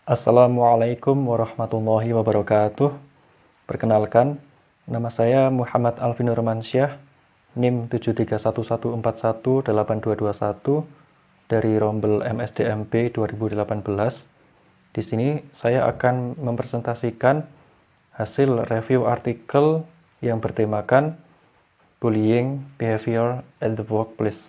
Assalamualaikum warahmatullahi wabarakatuh. Perkenalkan, nama saya Muhammad Alvin Nurmansyah, NIM 73114182221 dari Rombel MSDMB 2018. Di sini saya akan mempresentasikan hasil review artikel yang bertemakan Bullying Behavior at the Workplace.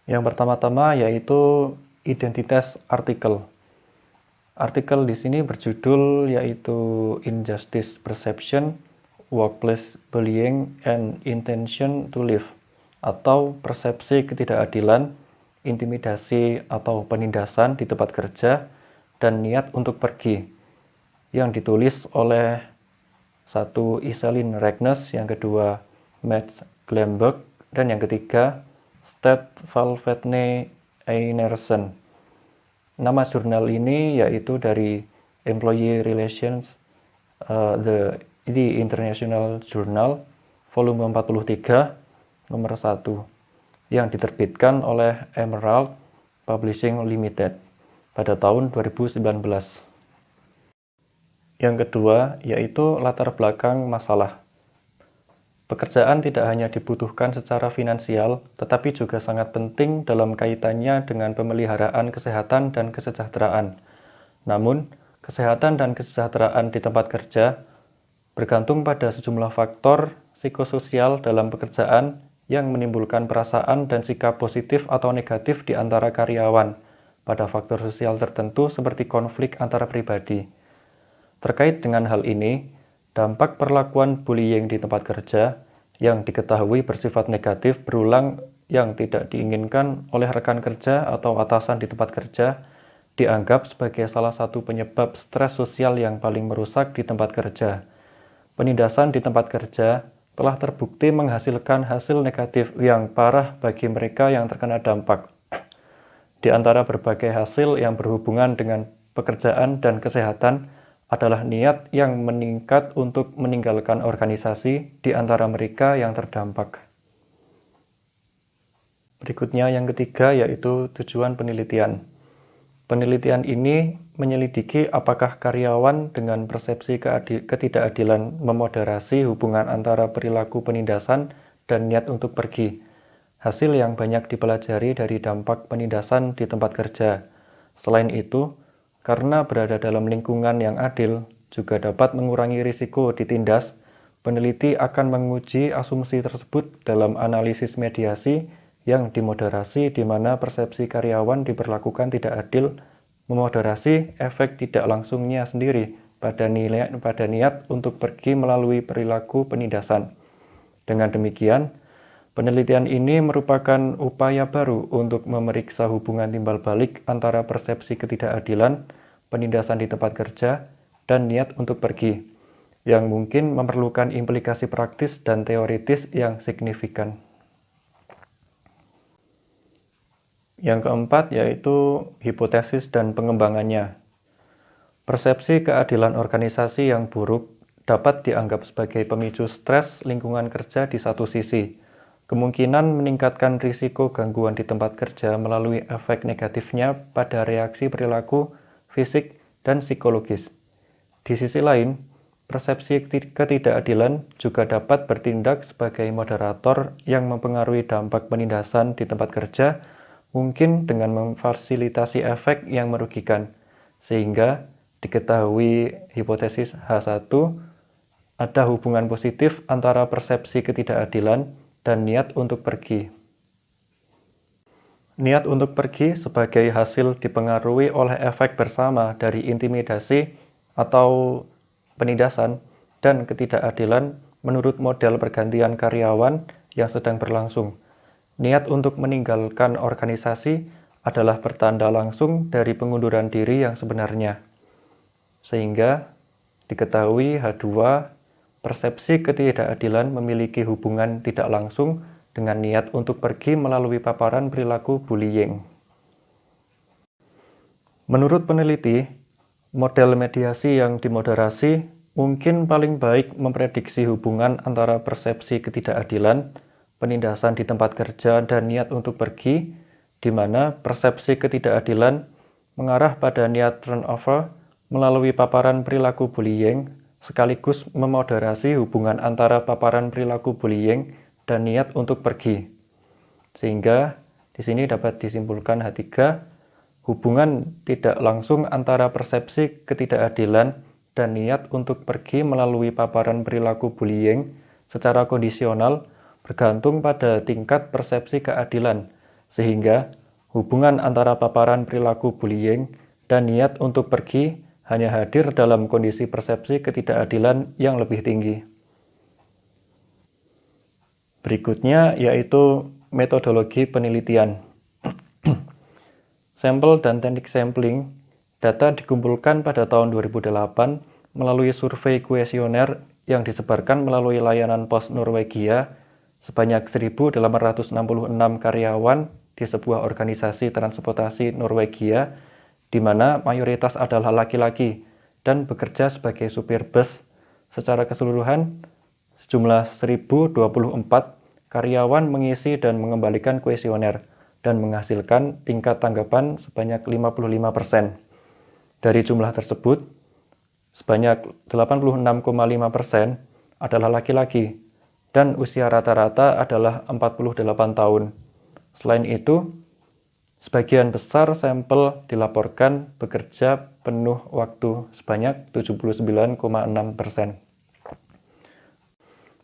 Yang pertama-tama yaitu identitas artikel. Artikel di sini berjudul yaitu Injustice Perception, Workplace Bullying, and Intention to Leave, atau persepsi ketidakadilan, intimidasi atau penindasan di tempat kerja, dan niat untuk pergi, yang ditulis oleh satu Iselin Regnes, yang kedua Matt Glamberg, dan yang ketiga Sted Valvetne Einersen. Nama jurnal ini yaitu dari Employee Relations, The International Journal, volume 43, nomor 1, yang diterbitkan oleh Emerald Publishing Limited pada tahun 2019. Yang kedua yaitu latar belakang masalah. Pekerjaan tidak hanya dibutuhkan secara finansial, tetapi juga sangat penting dalam kaitannya dengan pemeliharaan kesehatan dan kesejahteraan. Namun, kesehatan dan kesejahteraan di tempat kerja bergantung pada sejumlah faktor psikososial dalam pekerjaan yang menimbulkan perasaan dan sikap positif atau negatif di antara karyawan pada faktor sosial tertentu seperti konflik antara pribadi. Terkait dengan hal ini, dampak perlakuan bullying di tempat kerja yang diketahui bersifat negatif berulang yang tidak diinginkan oleh rekan kerja atau atasan di tempat kerja dianggap sebagai salah satu penyebab stres sosial yang paling merusak di tempat kerja. Penindasan di tempat kerja telah terbukti menghasilkan hasil negatif yang parah bagi mereka yang terkena dampak. Di antara berbagai hasil yang berhubungan dengan pekerjaan dan kesehatan adalah niat yang meningkat untuk meninggalkan organisasi di antara mereka yang terdampak. Berikutnya yang ketiga yaitu tujuan penelitian. Penelitian ini menyelidiki apakah karyawan dengan persepsi ketidakadilan memoderasi hubungan antara perilaku penindasan dan niat untuk pergi. Hasil yang banyak dipelajari dari dampak penindasan di tempat kerja. Selain itu, karena berada dalam lingkungan yang adil, juga dapat mengurangi risiko ditindas, peneliti akan menguji asumsi tersebut dalam analisis mediasi yang dimoderasi di mana persepsi karyawan diperlakukan tidak adil, memoderasi efek tidak langsungnya sendiri pada niat untuk pergi melalui perilaku penindasan. Dengan demikian, penelitian ini merupakan upaya baru untuk memeriksa hubungan timbal balik antara persepsi ketidakadilan, penindasan di tempat kerja, dan niat untuk pergi, yang mungkin memerlukan implikasi praktis dan teoritis yang signifikan. Yang keempat yaitu hipotesis dan pengembangannya. Persepsi keadilan organisasi yang buruk dapat dianggap sebagai pemicu stres lingkungan kerja di satu sisi. Kemungkinan meningkatkan risiko gangguan di tempat kerja melalui efek negatifnya pada reaksi perilaku, fisik, dan psikologis. Di sisi lain, persepsi ketidakadilan juga dapat bertindak sebagai moderator yang mempengaruhi dampak penindasan di tempat kerja, mungkin dengan memfasilitasi efek yang merugikan, sehingga diketahui hipotesis H1 ada hubungan positif antara persepsi ketidakadilan dan niat untuk pergi. Niat untuk pergi sebagai hasil dipengaruhi oleh efek bersama dari intimidasi atau penindasan dan ketidakadilan menurut model pergantian karyawan yang sedang berlangsung. Niat untuk meninggalkan organisasi adalah pertanda langsung dari pengunduran diri yang sebenarnya. Sehingga diketahui H2, persepsi ketidakadilan memiliki hubungan tidak langsung dengan niat untuk pergi melalui paparan perilaku bullying. Menurut peneliti, model mediasi yang dimoderasi mungkin paling baik memprediksi hubungan antara persepsi ketidakadilan, penindasan di tempat kerja, dan niat untuk pergi, di mana persepsi ketidakadilan mengarah pada niat turnover melalui paparan perilaku bullying, sekaligus memoderasi hubungan antara paparan perilaku bullying dan niat untuk pergi. Sehingga di sini dapat disimpulkan H3, hubungan tidak langsung antara persepsi ketidakadilan dan niat untuk pergi melalui paparan perilaku bullying secara kondisional bergantung pada tingkat persepsi keadilan, sehingga hubungan antara paparan perilaku bullying dan niat untuk pergi hanya hadir dalam kondisi persepsi ketidakadilan yang lebih tinggi. Berikutnya yaitu metodologi penelitian. Sampel dan teknik sampling, data dikumpulkan pada tahun 2008 melalui survei kuesioner yang disebarkan melalui layanan pos Norwegia sebanyak 1.866 karyawan di sebuah organisasi transportasi Norwegia, di mana mayoritas adalah laki-laki dan bekerja sebagai supir bus. Secara keseluruhan, sejumlah 1.024 karyawan mengisi dan mengembalikan kuesioner dan menghasilkan tingkat tanggapan sebanyak 55%. Dari jumlah tersebut, sebanyak 86,5% adalah laki-laki dan usia rata-rata adalah 48 tahun. Selain itu, sebagian besar sampel dilaporkan bekerja penuh waktu sebanyak 79,6%.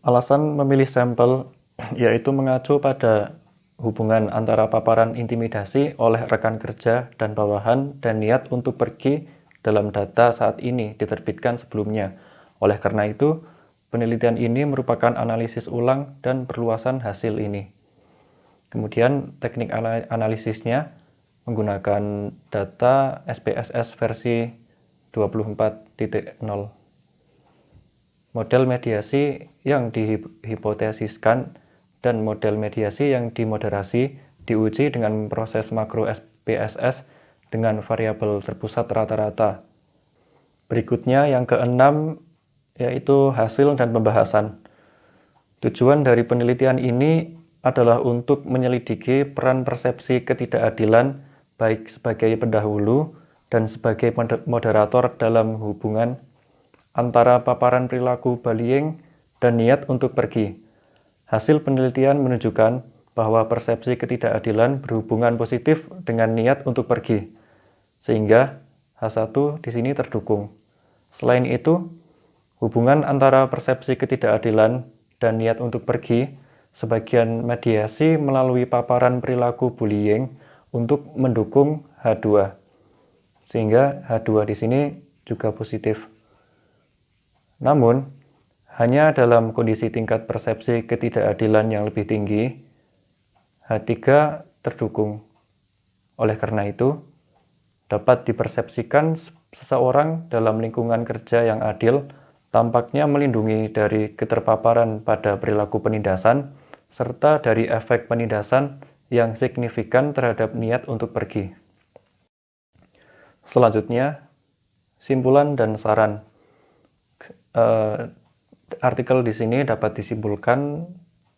Alasan memilih sampel yaitu mengacu pada hubungan antara paparan intimidasi oleh rekan kerja dan bawahan dan niat untuk pergi dalam data saat ini diterbitkan sebelumnya. Oleh karena itu, penelitian ini merupakan analisis ulang dan perluasan hasil ini. Kemudian teknik analisisnya menggunakan data SPSS versi 24.0. Model mediasi yang dihipotesiskan dan model mediasi yang dimoderasi diuji dengan proses makro SPSS dengan variabel terpusat rata-rata. Berikutnya yang keenam yaitu hasil dan pembahasan. Tujuan dari penelitian ini adalah untuk menyelidiki peran persepsi ketidakadilan baik sebagai pendahulu dan sebagai moderator dalam hubungan antara paparan perilaku bullying dan niat untuk pergi. Hasil penelitian menunjukkan bahwa persepsi ketidakadilan berhubungan positif dengan niat untuk pergi, sehingga H1 di sini terdukung. Selain itu, hubungan antara persepsi ketidakadilan dan niat untuk pergi sebagian mediasi melalui paparan perilaku bullying untuk mendukung H2, sehingga H2 di sini juga positif. Namun, hanya dalam kondisi tingkat persepsi ketidakadilan yang lebih tinggi, H3 terdukung. Oleh karena itu, dapat dipersepsikan seseorang dalam lingkungan kerja yang adil tampaknya melindungi dari keterpaparan pada perilaku penindasan serta dari efek penindasan yang signifikan terhadap niat untuk pergi. Selanjutnya, simpulan dan saran. Artikel di sini dapat disimpulkan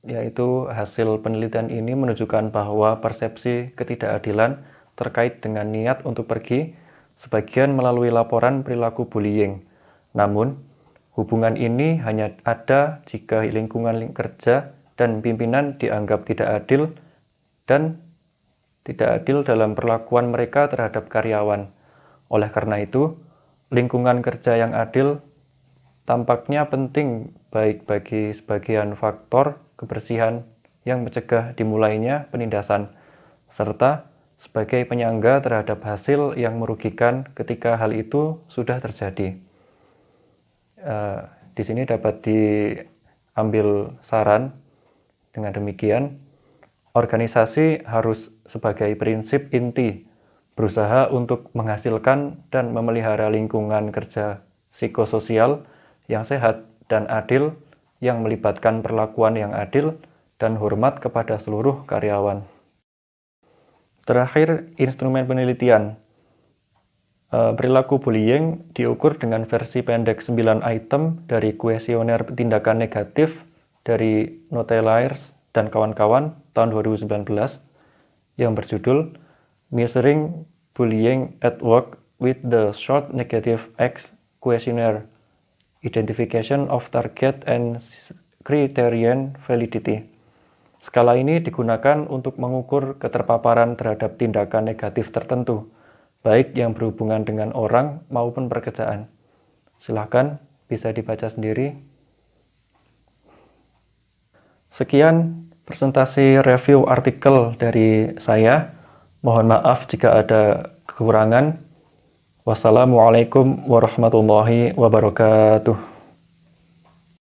yaitu hasil penelitian ini menunjukkan bahwa persepsi ketidakadilan terkait dengan niat untuk pergi sebagian melalui laporan perilaku bullying. Namun, hubungan ini hanya ada jika lingkungan kerja dan pimpinan dianggap tidak adil dalam perlakuan mereka terhadap karyawan. Oleh karena itu, lingkungan kerja yang adil tampaknya penting baik bagi sebagian faktor kebersihan yang mencegah dimulainya penindasan, serta sebagai penyangga terhadap hasil yang merugikan ketika hal itu sudah terjadi. Di sini dapat diambil saran dengan demikian, organisasi harus sebagai prinsip inti berusaha untuk menghasilkan dan memelihara lingkungan kerja psikososial yang sehat dan adil yang melibatkan perlakuan yang adil dan hormat kepada seluruh karyawan. Terakhir, instrumen penelitian. Perilaku bullying diukur dengan versi pendek 9 item dari kuesioner tindakan negatif dari Noteliers dan kawan-kawan tahun 2019 yang berjudul Measuring bullying at work with the short negative X questionnaire, identification of target and criterion validity. Skala ini digunakan untuk mengukur keterpaparan terhadap tindakan negatif tertentu, baik yang berhubungan dengan orang maupun pekerjaan. Silahkan bisa dibaca sendiri. Sekian presentasi review artikel dari saya. Mohon maaf jika ada kekurangan. Wassalamualaikum warahmatullahi wabarakatuh.